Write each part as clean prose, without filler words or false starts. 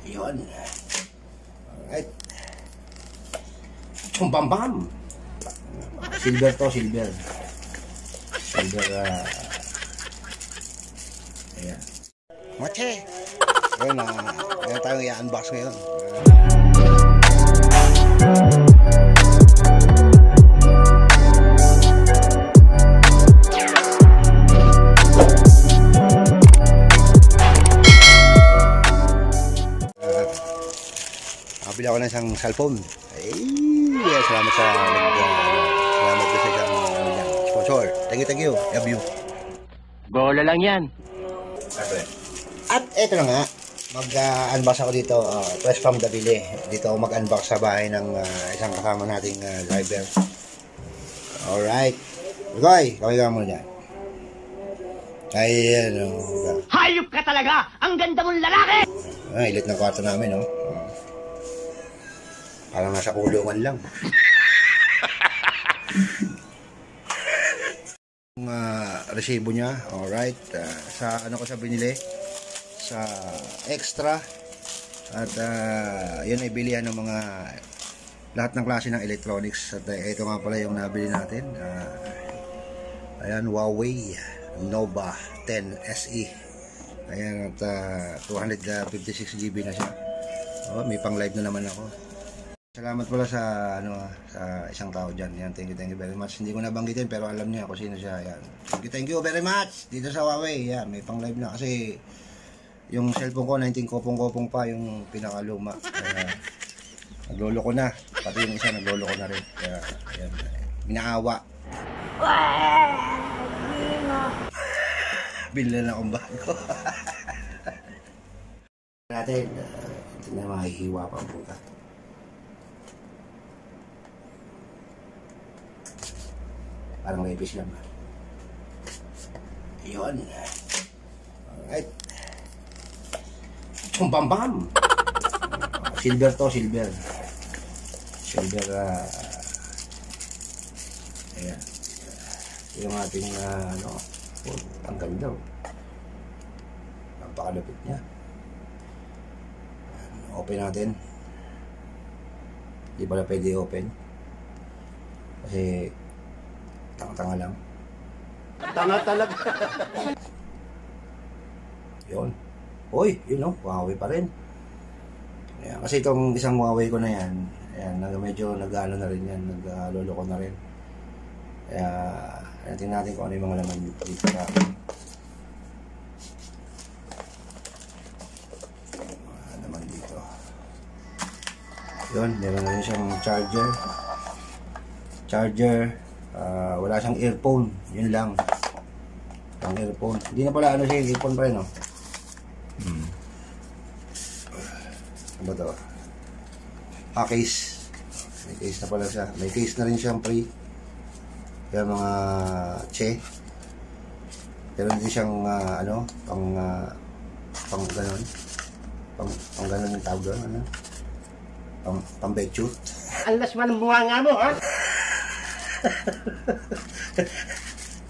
Yun. Alright. Chumpam-pam. Silver to, silver. Silver, ayan. Mache! Ayun, meron tayong i-unbox ngayon. Nakabili ako ng isang cellphone. Ay, salamat sa salamat sa isang sponsor. Thank you. Love you. Bola lang yan. At eto na nga, mag-unbox ako dito, fresh from Davili. Dito ako mag-unbox sa bahay ng isang kasama nating driver. Alright. Goy, kami ka muna dyan. Ay, Hayop ka talaga! Ang ganda mong lalaki! Ilit na kwarto namin, no? Parang nasa kulungan lang. Resibo niya, alright. Sa ano ko sa binili? Sa extra. At yun ay bilihan ng mga lahat ng klase ng electronics. At ito nga pala yung nabili natin. Ayan, Huawei Nova 10 SE. Ayan, at 256 GB na siya. May pang live na naman ako. Salamat pala sa sa isang tao diyan. Yan, thank you very much. Hindi ko nabanggitin pero alam niya kung sino siya. Yan. Thank you very much. Dito sa Huawei, yan, may pang live na kasi yung cellphone ko 19 kopong-kopong pa yung pinakaluma. Naglolo ko na. Pati yung isa naglolo ko na rin. Kaya yan, minaawa. Bila na akong bago. Natin, ito na mahihiwa pa ang puta. Parang lepis lang. Ayun. Alright. Chumpam-pam. Silver to, silver. Silver, ayan. Yung ating, ang ganda. Napakalapit niya. Open natin. Di pala pwede open. Kasi tanga-tanga lang. Tanga talaga. Yun. Uy, yun o. Huawei pa rin. Ayan, kasi itong isang Huawei ko na yan, ayan, medyo nag-ano na rin yan. Nag-lolo ko na rin. Kaya, tingnan natin kung ano yung mga laman dito sa akin. Naman dito. Yun, meron na rin siyang charger. Wala siyang earphone, yun lang. Ang earphone. Hindi na pala siya, earphone pa rin, no? Ano ba ito? Case. May case na pala siya. May case na rin siyang free. Kaya mga pero hindi siyang pang ganon. Pang ganon yung tawag doon, pang betute. Alas man ang bunga nga mo, ha?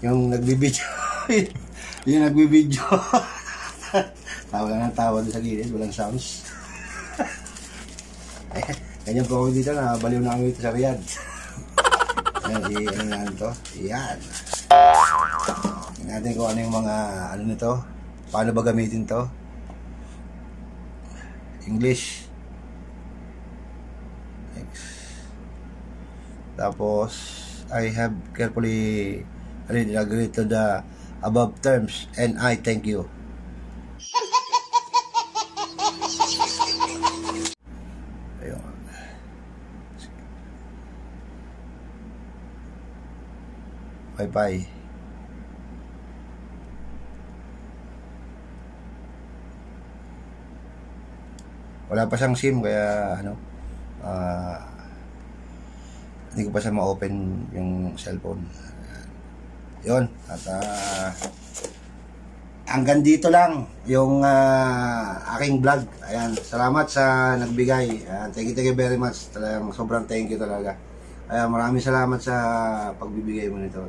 Yung nagbibidyo. Yung nagbibidyo. Tawa lang ng tawa doon sa gilid, walang sounds. Ganyan po ako dito, baliw na kami dito sa Riyadh. Ayan, ano na ito? Ayan. Tingnan natin kung ano yung mga nito. Paano ba gamitin to? English. Next. Tapos I have carefully agreed to the above terms and I thank you. Ayun. Bye-bye. Wala pa siyang SIM kaya hindi ko pa siya ma-open yung cellphone. Yun. At hanggang dito lang yung aking vlog. Ayan. Salamat sa nagbigay. Ayan. Thank you very much. Talagang sobrang thank you talaga. Ayan. Maraming salamat sa pagbibigay mo nito.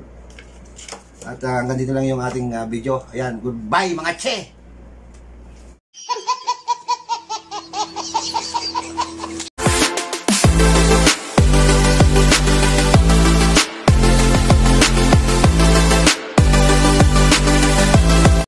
At hanggang dito lang yung ating video. Ayan. Goodbye mga che!